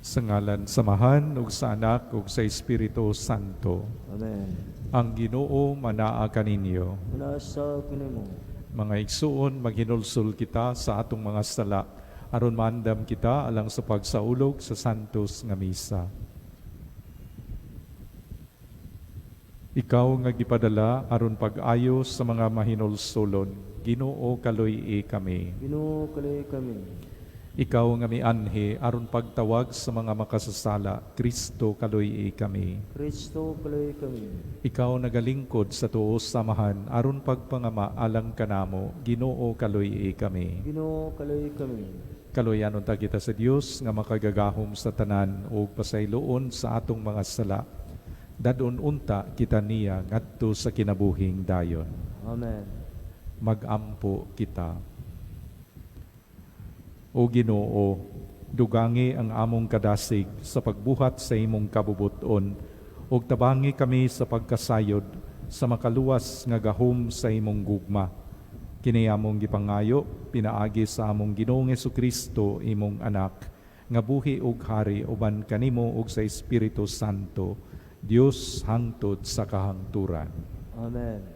Sa ngalan samahan ug sa Anak ug sa Espiritu Santo. Amen. Ang Ginoo manaa kaninyo. Manasa kinimo. Mga igsuon, maghinulsol kita sa atong mga sala aron maandam kita alang sa pagsaulog sa santos nga misa. Ikaw nga gipadala aron pag-ayo sa mga mahinulsolon, Ginoo kaloy kami. Ginoo kalay kami. Ikaw nga mianhi aron pagtawag sa mga makasasala, Kristo kaloy kami. Kristo kalay kami. Ikaw nagalingkod sa tuos samahan aron pagpangama alang kanamo, Ginoo kaloy kami. Ginoo kalay kami. Kaloyanon ta kita sa Dios nga makagagahom sa tanan ug pasayloon sa atong mga sala. Dadon unta kita niya ngadto sa kinabuhing dayon. Amen. Magampo kita. O Ginoo, dugangi ang among kadasig sa pagbuhat sa imong kabubuton ug tabangi kami sa pagkasayod sa makaluwas nga gahom sa imong gugma. Kini among gipangayo pinaagi sa among Ginoong Jesucristo imong anak nga buhi ug hari uban kanimo ug sa Espiritu Santo, Dios hangtod sa kahangturan. Amen.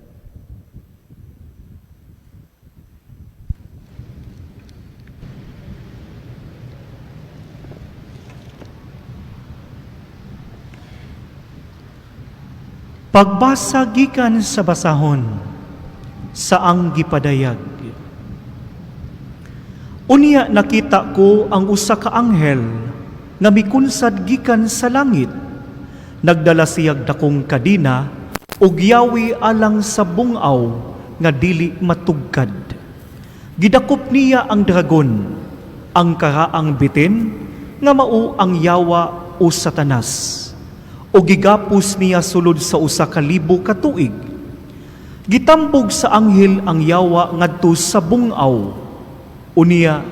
Pagbasa gikan sa basahon sa ang gipadayag. Unya nakita ko ang usa ka anghel nga mikunsad gikan sa langit. Nagdala siyag dakong kadina ug yawi alang sa bungaw nga dili matugkad. Gidakop niya ang dragon, ang karaang bitin nga mao ang yawa o Satanas. O gigapos niya sulod sa usa ka libo ka tuig. Gitambog sa anghel ang yawa ngadto sa bungaw. Unya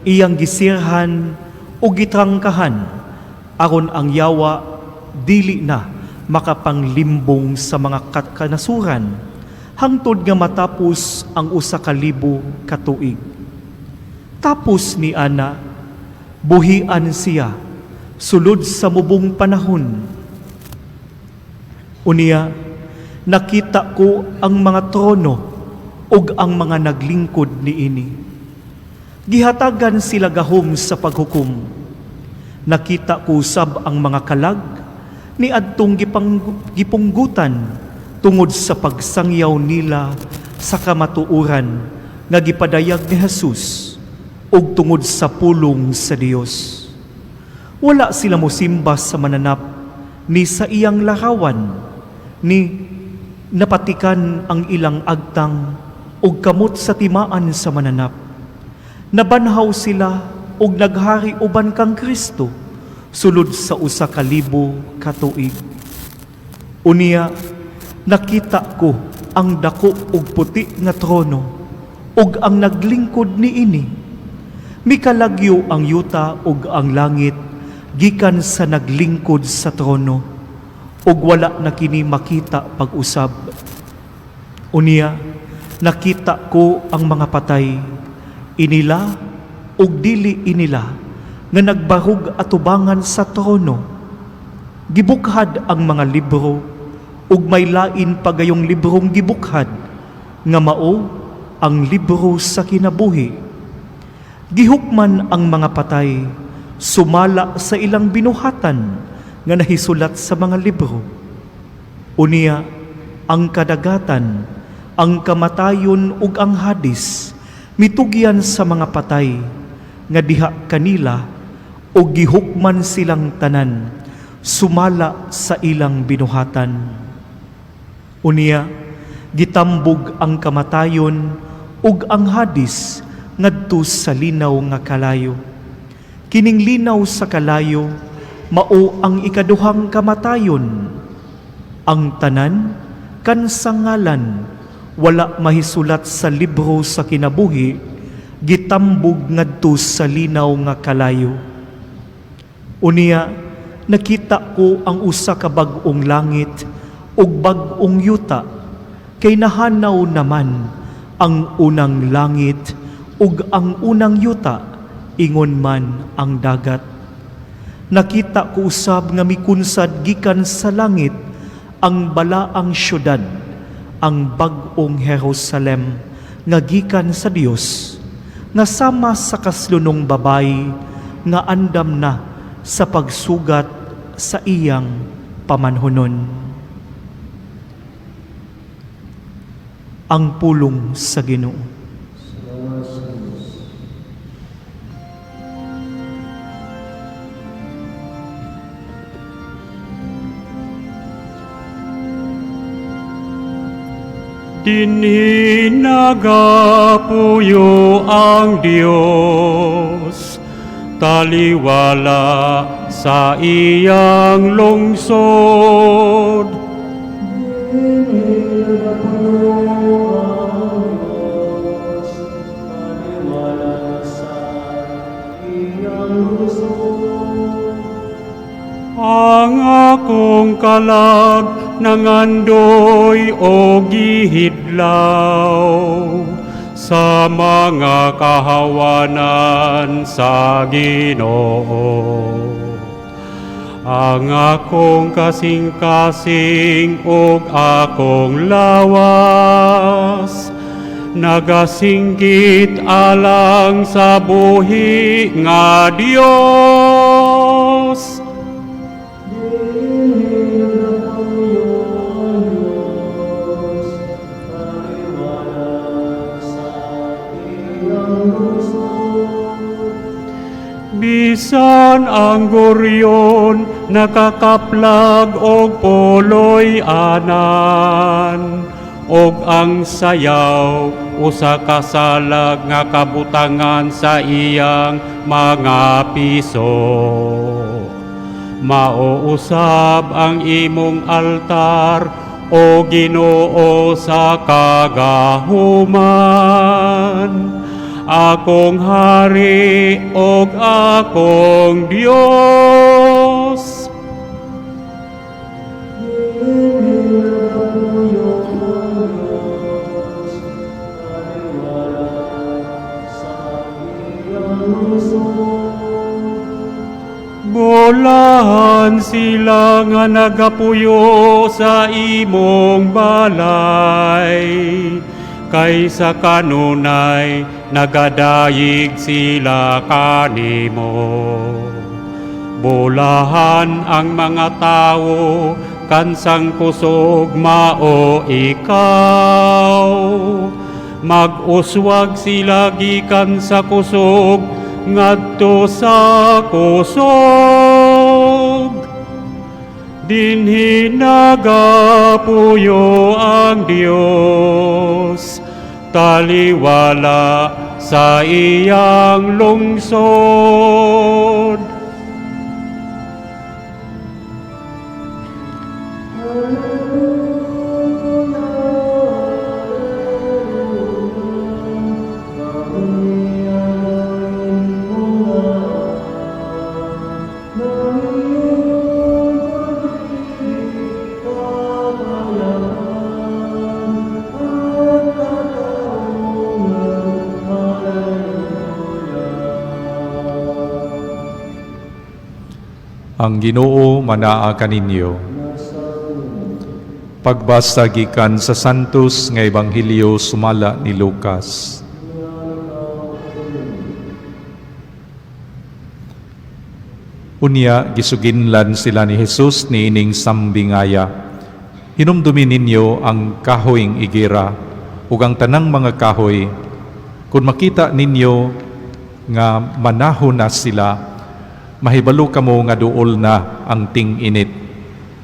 iyang gisirhan o gitrangkahan aron ang yawa dili na makapanglimbong sa mga kanasuran hangtod nga matapos ang usa ka libo ka tuig. Tapos ni ana buhian siya sulod sa mubong panahon. Unya, nakita ko ang mga trono ug ang mga naglingkod niini. Gihatagan sila gahom sa paghukom. Nakita ko usab ang mga kalag ni adtong gipunggutan tungod sa pagsangyaw nila sa kamatuoran nga gipadayag ni Jesus ug tungod sa pulong sa Dios. Wala sila mosimba sa mananap ni sa iyang larawan, ni napatikan ang ilang agtang ug kamot sa timaan sa mananap. Nabanhaw sila ug naghari uban kang Kristo sulod sa usa ka libo ka tuig. Unya nakita ko ang dako ug puti nga trono ug ang naglingkod niini. Mikalagyo ang yuta ug ang langit gikan sa naglingkod sa trono. ug wala na kini makita pag-usab. Unya, nakita ko ang mga patay, inila ug dili inila, nga nagbarug atubangan sa trono. Gibukhad ang mga libro, ug may lain pagayong librong gibukhad, nga mao ang libro sa kinabuhi. Gihukman ang mga patay, sumala sa ilang binuhatan, nga nahisulat sa mga libro. Unya, ang kadagatan, ang kamatayon ug ang hadis, mitugyan sa mga patay, nga diha kanila, o gihukman silang tanan, sumala sa ilang binuhatan. Unya, gitambog ang kamatayon ug ang hadis, ngadto sa linaw nga kalayo. Kining linaw sa kalayo, mao ang ikaduhang kamatayon. Ang tanan, kansangalan, wala mahisulat sa libro sa kinabuhi, gitambog ngadto sa linaw nga kalayo. Unya, nakita ko ang usa ka bag-ong langit ug bag-ong yuta, kay nahanaw naman ang unang langit ug ang unang yuta, ingon man ang dagat. Nakita ko usab nga mikunsad gikan sa langit ang balaang syudad, ang bag-ong Jerusalem nga gikan sa Dios, nga sama sa kaslunong babay nga andam na sa pagsugat sa iyang pamanhonon. Ang pulong sa Ginoo. Dinhi nagapuyo ang Dios, taliwala sa iyang lungsod. Ang akong kalag nangandoy o gihidlaw sa mga kahawanan sa Ginoo. Ang akong kasing-kasing ug akong lawas nagasinggit alang sa buhi nga Dios. Bisan ang goryon nakakaplag og poloy anan, og ang sayaw usa ka salag nga kabutangan sa iyang mga piso. Mauusab ang imong altar o Ginoo sa kagahuman, akong hari og akong Dios. Bolahan sila nga nagapuyo sa imong balay, kaysa kanunay nagadayig sila kanimo. Bolahan ang mga tao kansang kusog mao ikaw. Mag-uswag sila gikan sa kusog ngadto sa kusog. Dinhi nagapuyo ang Dios, taliwala sa iyang lungsod. Ang Ginoo manaa kaninyo. Pagbasa gikan sa Santos nga Ebanghelyo sumala ni Lucas. Unya gisuginlan sila ni Jesus niining sambingaya. Hinumdumi ninyo ang kahoyng igira ug ang tanang mga kahoy. Kung makita ninyo nga manahon na sila, mahibalo kamo nga duol na ang ting-init.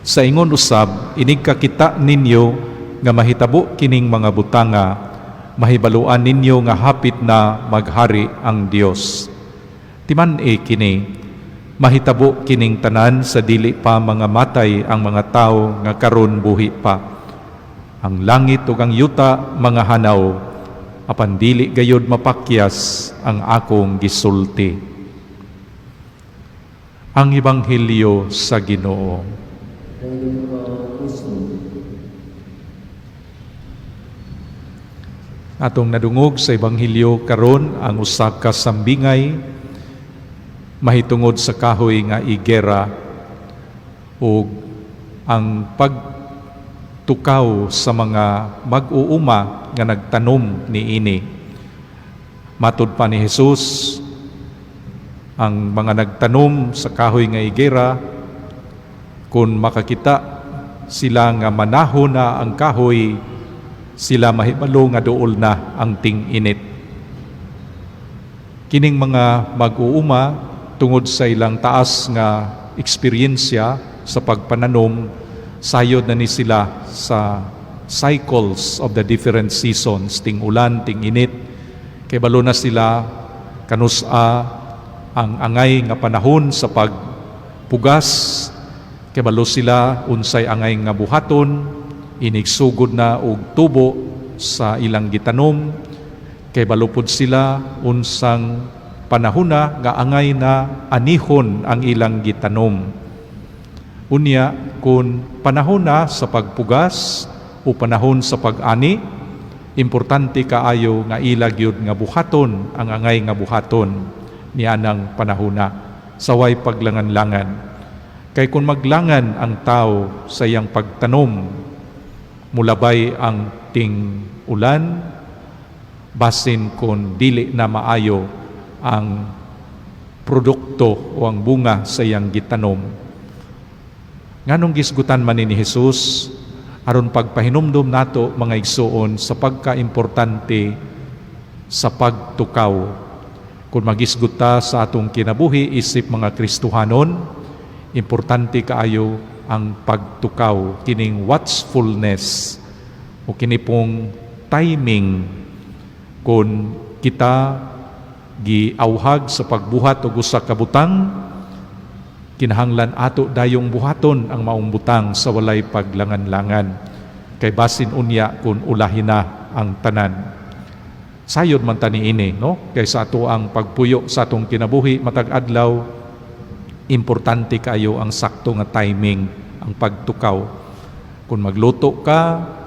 Sa ingon usab, inig kakita ninyo nga mahitabo kining mga butanga, mahibaluan ninyo nga hapit na maghari ang Dios. Timan-e kini, mahitabo kining tanan sa dili pa mga matay ang mga tao nga karon buhi pa. Ang langit ug ang yuta mga hanaw, apan dili gayud mapakyas ang akong gisulti. Ang Ebanghelyo sa Ginoo. Atong nadungog sa Ebanghelyo karon ang usa ka sambingay mahitungod sa kahoy nga igera ug ang pagtukaw sa mga mag-uuma nga nagtanom niini. Matud pa ni Jesus, ang mga nagtanom sa kahoy nga igera, kung makakita sila nga manahon na ang kahoy, sila mahibalo nga duol na ang ting-init. Kining mga mag-uuma, tungod sa ilang taas nga eksperyensya sa pagpananom, sayod na ni sila sa cycles of the different seasons, ting ulan, ting init, kay balo na sila kanusa ang angay nga panahon sa pagpugas, kay balo sila unsay angay nga buhaton, inigsugod na og tubo sa ilang gitanom, kay balupod sila unsang panahona nga angay na anihon ang ilang gitanom. Unya, kung panahon na sa pagpugas o panahon sa pag-ani, importante kaayo nga ilag yun nga buhaton, ang angay nga buhaton nianang panahona, saway paglangan-langan. Kay kung maglangan ang tao sa iyang pagtanom, mulabay ang ting ulan, basin kung dili na maayo ang produkto o ang bunga sa iyang gitanom. Nganong gisgutan man ni Jesus, aron pagpahinumdum nato mga igsuon sa pagkaimportante sa pagtukaw. Kung magisguta sa atong kinabuhi isip mga Kristohanon, importante kaayo ang pagtukaw, kining watchfulness o kini pong timing. Kung kita giauhag sa pagbuhat og usa ka butang, kinahanglan ato dayong buhaton ang maong butang sa walay paglangan-langan, kay basin unya kung ulahin na ang tanan. Sayod man tani ini, no? Kay sa ato ang pagpuyo sa atong kinabuhi matag adlaw, importante kayo ang sakto nga timing, ang pagtukaw. Kung magluto ka,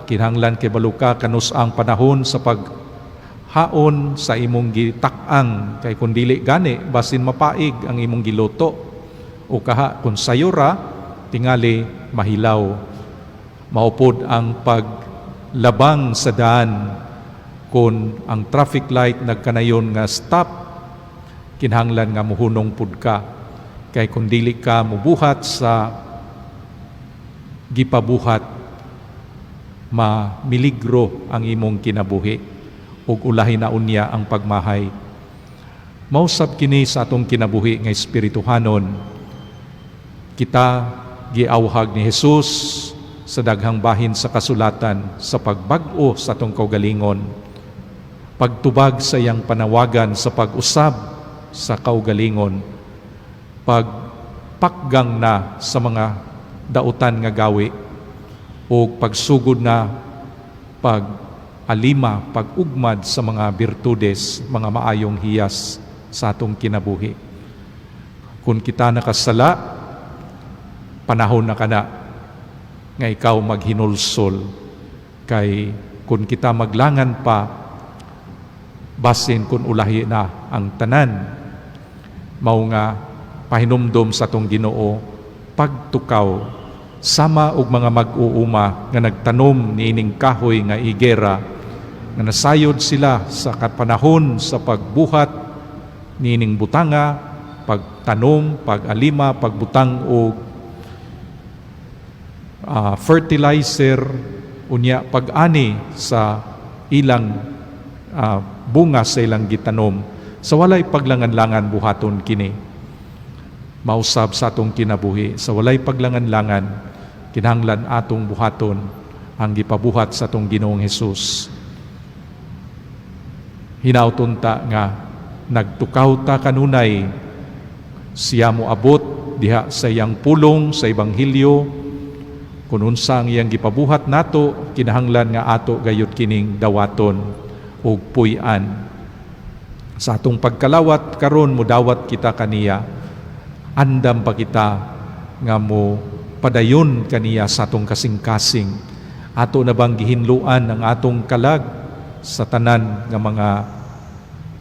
kinahanglan kay balo ka kanus ang panahon sa paghaon sa imong gitak-ang, kay kung dili gani basin mapaig ang imong giluto. O kaha kung sayura, tingali mahilaw. Maupod ang paglabang sa daan, kung ang traffic light nagkanayon nga stop, kinahanglan nga muhunong pud ka. Kay kung dili ka mubuhat sa gipabuhat, mamiligro ang imong kinabuhi ug ulahi na unya ang pagmahay. Mausab kini sa atong kinabuhi nga espirituhanon. Kita giauhag ni Jesus sa daghang bahin sa kasulatan sa pagbag-o sa atong kaugalingon, pagtubag sa iyang panawagan sa pag-usab sa kaugalingon, pagpakgang na sa mga dautan nga gawi o pagsugod na pag-alima, pag-ugmad sa mga birtudes, mga maayong hiyas sa atong kinabuhi. Kung kita nakasala, panahon na kana nga ikaw maghinulsol, kay kung kita maglangan pa, basin kung ulahi na ang tanan, mao nga pahinumdom sa tong Ginoo, pagtukaw sama og mga mag-uuma nga nagtanom niining kahoy nga igera, nga nasayod sila sa kapanahon sa pagbuhat niining butanga, pagtanom, pag-alima, pagbutang og fertilizer, unya pag-ani sa ilang bunga sa ilang gitanom, sa walay paglangan-langan buhaton kini. Mausab sa atong kinabuhi, sa walay paglangan-langan, kinahanglan atong buhaton ang gipabuhat sa atong Ginoong Hesus. Hinauton ta nga nagtukaw ta kanunay, siya mo abot diha sa iyang pulong sa Ebanghelyo. Kung unsa ang iyang gipabuhat nato, kinahanglan nga ato gayud kining dawaton ug puy-an. Sa atong pagkalawat karon mudawat kita kaniya, andam pa kita nga mo padayon kaniya sa atong kasing-kasing. Ato na bang gihinluan ang atong kalag sa tanan nga mga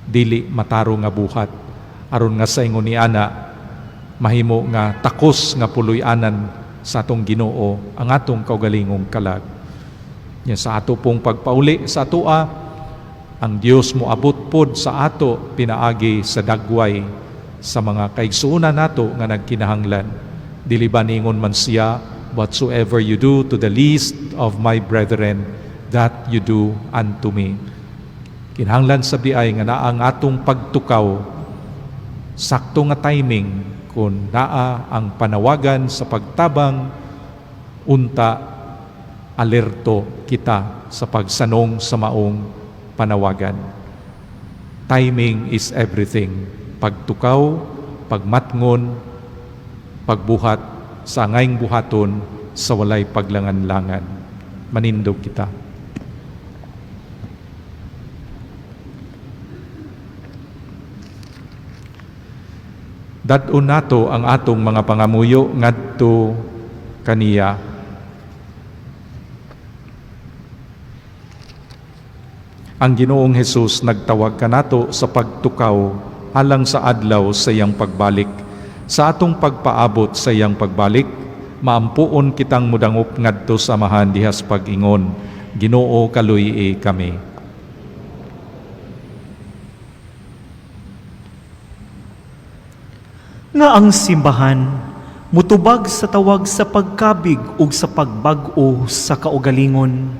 dili mataro nga buhat. aron nga sa ingon ni ana mahimo nga takos nga puloy-anan sa atong Ginoo ang atong kaugalingong kalag. Nya sa ato pong pagpauli sa atoa, ang Dios mo abot pod sa ato pinaagi sa dagway sa mga kaigsuonan nato nga nagkinahanglan. Dili ba ningon man siya, whatsoever you do to the least of my brethren, that you do unto me. Kinahanglan sa diay nga naa ang atong pagtukaw, sakto nga timing kung naa ang panawagan sa pagtabang, unta alerto kita sa pagsanong sa maong panawagan. Timing is everything. Pagtukaw, pagmatngon, pagbuhat sa ngayong buhaton sa walay paglangan-langan. Manindog kita. Dadon nato ang atong mga pangamuyo ngadto kaniya. Ang Ginoong Hesus nagtawag kanato sa pagtukaw alang sa adlaw sa iyang pagbalik. Sa atong pagpaabot sa iyang pagbalik, maampuon kitang mudangop ngadto sa amahan dihas pag-ingon, Ginoo kaluy kami. Nga ang simbahan mutubag sa tawag sa pagkabig ug sa pagbag-o sa kaugalingon,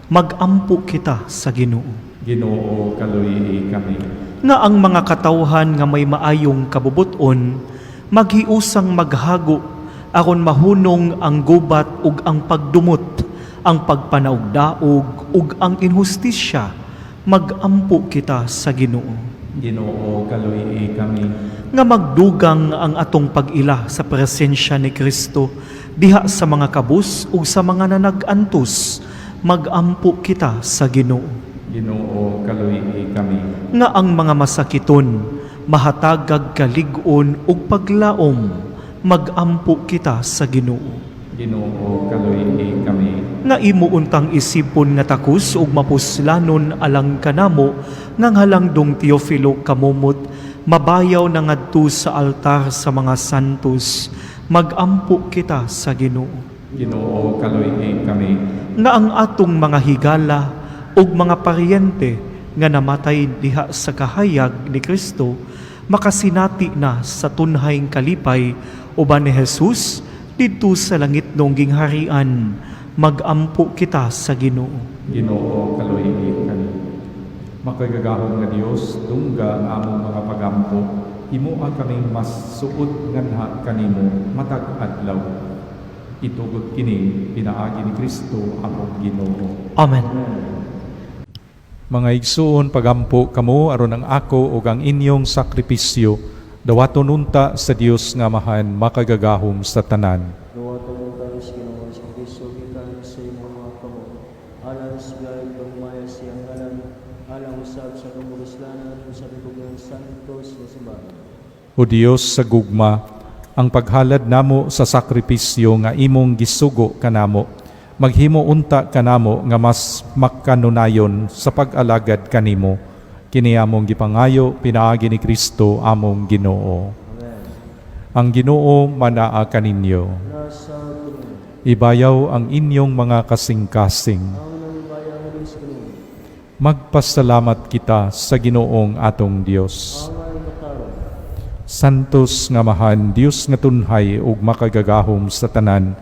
magampo kita sa Ginoo. Ginoo kaluy kami. Nga ang mga katawhan nga may maayong kabubuton maghiusang maghago aron mahunong ang gubat ug ang pagdumot, ang pagpanaugdaog ug ang inhustisya, magampo kita sa Ginoo. Ginoo kaluy kami. Nga magdugang ang atong pag-ila sa presensya ni Kristo diha sa mga kabus ug sa mga nanag-antos, magampo kita sa Ginoo. Ginoo kaluy kami. Nga ang mga masakiton mahatagag kalig-on ug paglaom, magampo kita sa Ginoo. Ginoo kaluy kami. Nga imuuntang isipon nga takus ug mapuslanon alang kanamo nga halangdong Teofilo kamumot, mabayaw na ngadto sa altar sa mga santos, magampo kita sa Ginoo. Ginoo kaluy kami. Nga ang atong mga higala ug mga paryente nga namatay diha sa kahayag ni Kristo, makasinati na sa tunhayng kalipay uban ni Jesus didto sa langit nung gingharian, magampo kita sa Ginoo. Ginoo kaluy kami. Makagagahong nga Dios, dungga ang among mga pagampo, himuha kaming mas suod nganha kanimo matag adlaw. Itugod kini pinaagi ni Kristo among Ginoo. Amen. Mga igsuon, pagampo kamo aron ang ako ug ang inyong sakripisyo dawaton unta sa Dios nga mahan makagagahom sa tanan. Duwato mo tayo sa Ginoo sa Kristo kita sa imong mga kamo. Alang sa gayud ng maya siyang ngalan, alang usab sa kumuruslanan sa tugang santos nga simbahan. O Dios sa gugma, ang paghalad namo sa sakripisyo nga imong gisugo kanamo, maghimo unta kanamo nga mas makanunayon sa pag-alagad kanimo. Kini among gipangayo pinaagi ni Kristo among Ginoo. Amen. Ang Ginoo manaa kaninyo. Nasa tuloy. Ibayaw ang inyong mga kasing-kasing. Ang nalibayang ng Ginoo. Magpasalamat kita sa Ginoong atong Dios. Ang may mataron. Santos nga mahan, Dios nga tunhay ug makagagahom sa tanan,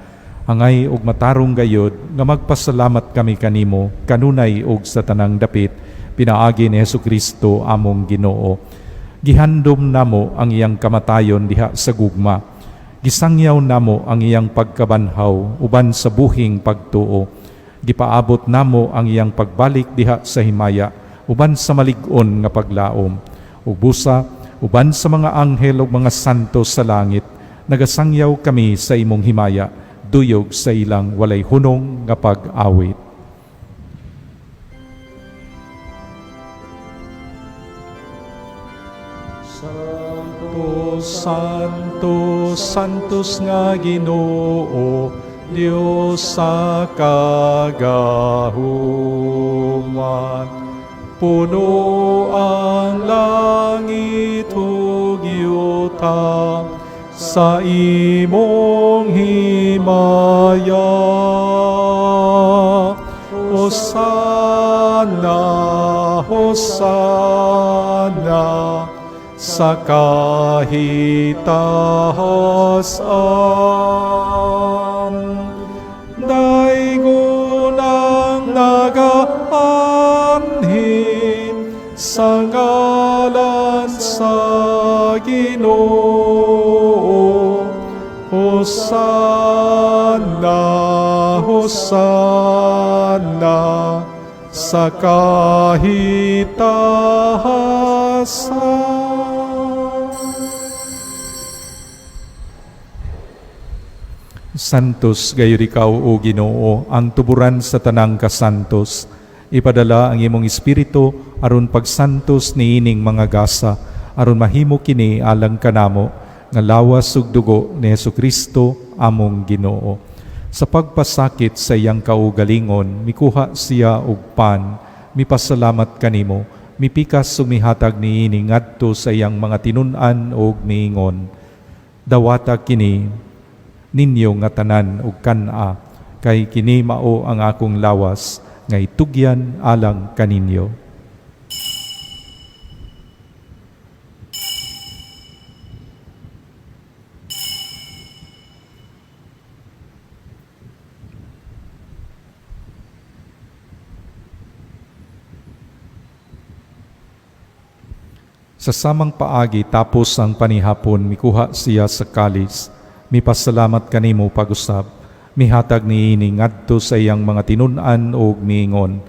angay ug matarong gayod nga magpasalamat kami kanimo kanunay ug sa tanang dapit pinaagi ni Hesukristo among Ginoo. Gihandom namo ang iyang kamatayon diha sa gugma. Gisangyaw namo ang iyang pagkabanhaw uban sa buhing pagtuo. Gipaabot namo ang iyang pagbalik diha sa himaya uban sa malig-on nga paglaom. Ug busa uban sa mga anghel ug mga santo sa langit, nagasangyaw kami sa imong himaya, duyog sa ilang walay hunong nga pag-awit. Santo, Santos nga Ginoo, Dios sa kagahuman. Puno ang langit ug yuta sa imong himaya. Hosana, Hosana sa kahitasan. Daigon ang nagaanhin sa ngalan sa Ginoo. Hosana, Hosana sa kahitasan. Santos gayud ikaw o Ginoo, ang tuburan sa tanang kasantos. Ipadala ang imong espiritu aron pagsantos niining mga gasa, aron mahimo kini alang kanamo nga lawas ug dugo ni Hesukristo among Ginoo. Sa pagpasakit sa iyang kaugalingon, mikuha siya og pan, mipasalamat kanimo, mipikas sumihatag niini ngadto sa iyang mga tinun-an ug miingon. Dawata kini ninyo nga tanan ug kan-a, kay kini mao ang akong lawas nga itugyan alang kaninyo. Sa samang paagi tapos ang panihapon, mikuha siya sa kalis, mipasalamat kanimo pag-usab, mihatag niini ngadto sa iyang mga tinun-an ug miingon.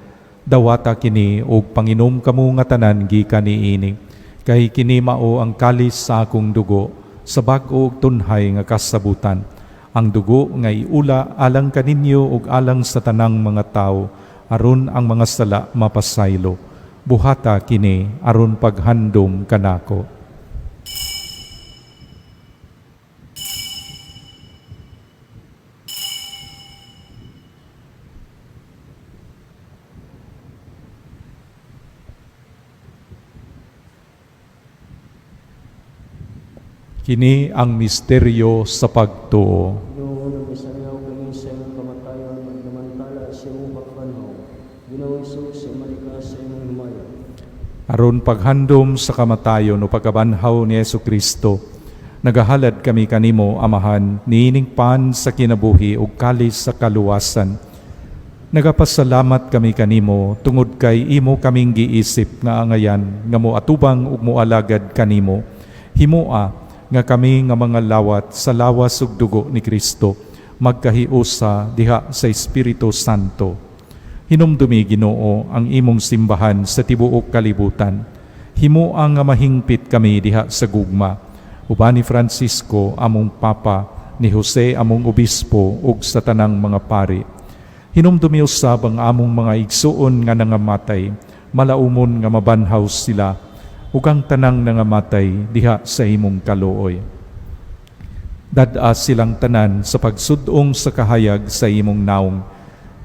Dawata kini ug panginom kamo nga tanan gikan niini, kay kini mao ang kalis sa akong dugo, sa bag-o ug tunhay nga kasabutan. Ang dugo nga iula alang kaninyo ug alang sa tanang mga tawo, aron ang mga sala mapasaylo. Buhata kini aron paghandom kanako. Kini ang misteryo sa pagtuo. Ginoo, nagbisayaw kami sa iyong kamatayon, magdamantala sa iyong pagpanaw. Ginoo Hesus, malika sa iyong himaya. Aron paghandom sa kamatayon o pagkabanhaw ni Hesukristo, nagahalad kami kanimo, Amahan, niining pan sa kinabuhi ug kalis sa kaluwasan. Nagapasalamat kami kanimo tungod kay imo kaming giisip nga angayan nga moatubang ug moalagad kanimo. Himoa nga kami nga mga lawat sa lawas ug dugo ni Kristo magkahiusa diha sa Espiritu Santo. Hinumdumi, Ginoo, ang imong simbahan sa tibuok kalibutan. Himoa nga mahingpit kami diha sa gugma. Uban ni Francisco among Papa, ni Jose among Obispo ug sa tanang mga pari. Hinumdumi usab ang among mga igsuon nga nangamatay, malaumon nga mabanhaw sila ug ang tanang nangamatay diha sa imong kaluoy. Dad-a silang tanan sa pagsudong sa kahayag sa imong naong.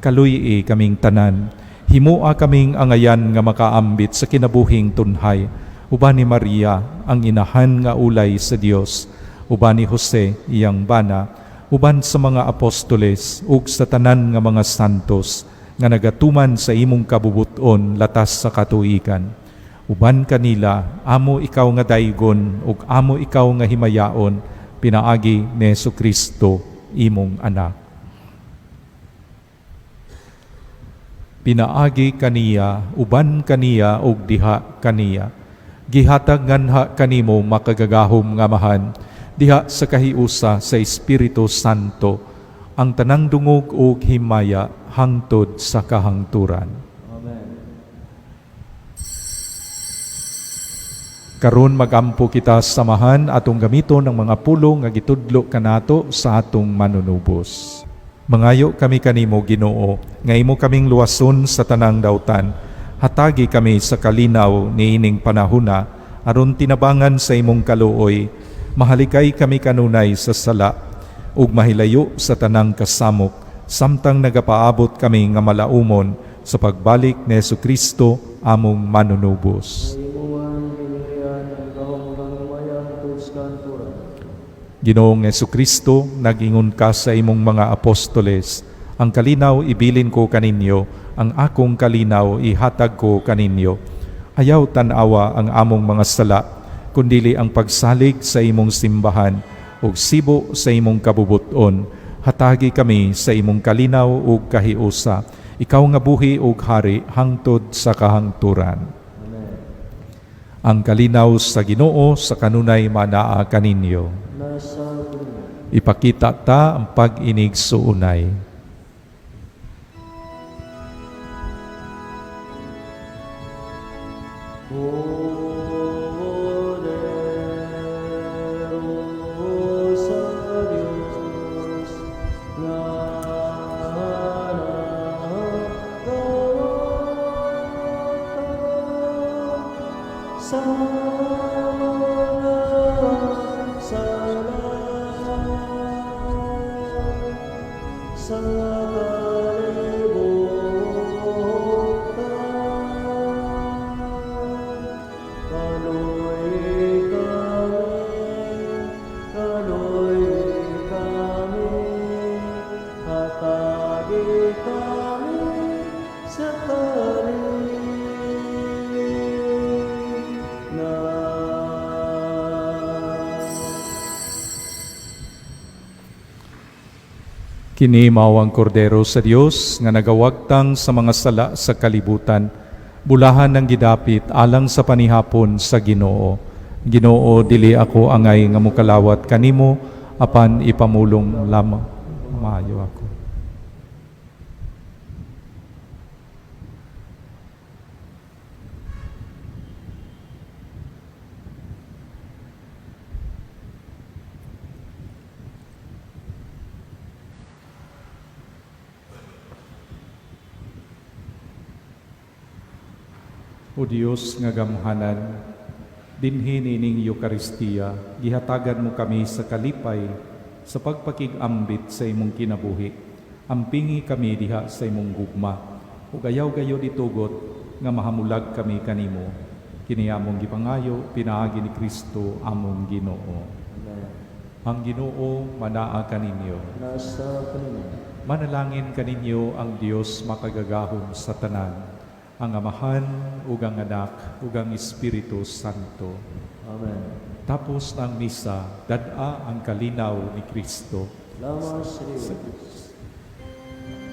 Kaluy-i kaming tanan, himoa kaming angayan nga makaambit sa kinabuhing tunhay, uban ni Maria, ang inahan nga ulay sa Dios, uban ni Jose, iyang bana, uban sa mga apostoles ug sa tanan nga mga santos nga nagatuman sa imong kabubuton latas sa katuikan. Uban kanila, amo ikaw nga daygon ug amo ikaw nga himayaon, pinaagi ni Hesukristo, imong anak. Pinaagi kaniya, uban kaniya ug diha kaniya. Gihatag nganha kanimo makagagahom nga Amahan, diha sa kahiusa sa Espiritu Santo, ang tanang dungog ug himaya hangtod sa kahangturan. Karon magampo kita samahan atong gamiton ng mga pulong nga gitudlo kanato sa atong manunubos. Mangayo kami kanimo, Ginoo, nga imo kaming luwason sa tanang dautan. Hatagi kami sa kalinaw niining panahona aron tinabangan sa imong kaluoy. Mahalikay kami kanunay sa sala ug mahilayo sa tanang kasamok, samtang nagapaabot kami nga malaumon sa pagbalik ni Jesucristo among manunubos. Imuman pinilian ang gahom ng umayang tus kanturan. Ginoong Jesucristo, nagingon ka sa imong mga apostoles, ang kalinaw ibilin ko kaninyo, ang akong kalinaw ihatag ko kaninyo. Ayaw tanawa ang among mga sala, kundili ang pagsalig sa imong simbahan, ug sibo sa imong kabubuton. Hatagi kami sa imong kalinaw ug kahiusa, ikaw nga buhi ug hari hangtod sa kahangturan. Amen. Ang kalinaw sa Ginoo sa kanunay manaa kaninyo. Nasa puno. Ipakita ta ang pag-inig suunay. Poderoso Dios, sa Kini mao ang kordero sa Dios nga nagawagtang sa mga sala sa kalibutan, bulahan ng gidapit alang sa panihapon sa Ginoo. Ginoo, dili ako angay nga mukalawat kanimo, apan ipamulong lamang maayo ako. O Dios nga gamhanan, dinhi nining Eucharistia, gihatagan mo kami sa kalipay, sa pagpakig-ambit sa imong kinabuhi. Ampingi kami diha sa imong gugma, ug ayaw-gayo ditugot nga mahamulag kami kanimo. Kini among gipangayo, pinaagi ni Kristo among Ginoo. Amen. Ang Ginoo manaa kaninyo. Nasa puno. Manalangin kaninyo ang Dios makagagahom sa tanan, ang Amahan, ug ang Anak, ug ang Espiritu Santo. Amen. Tapos ng misa, dad-a ang kalinaw ni Kristo. Lamas Deo.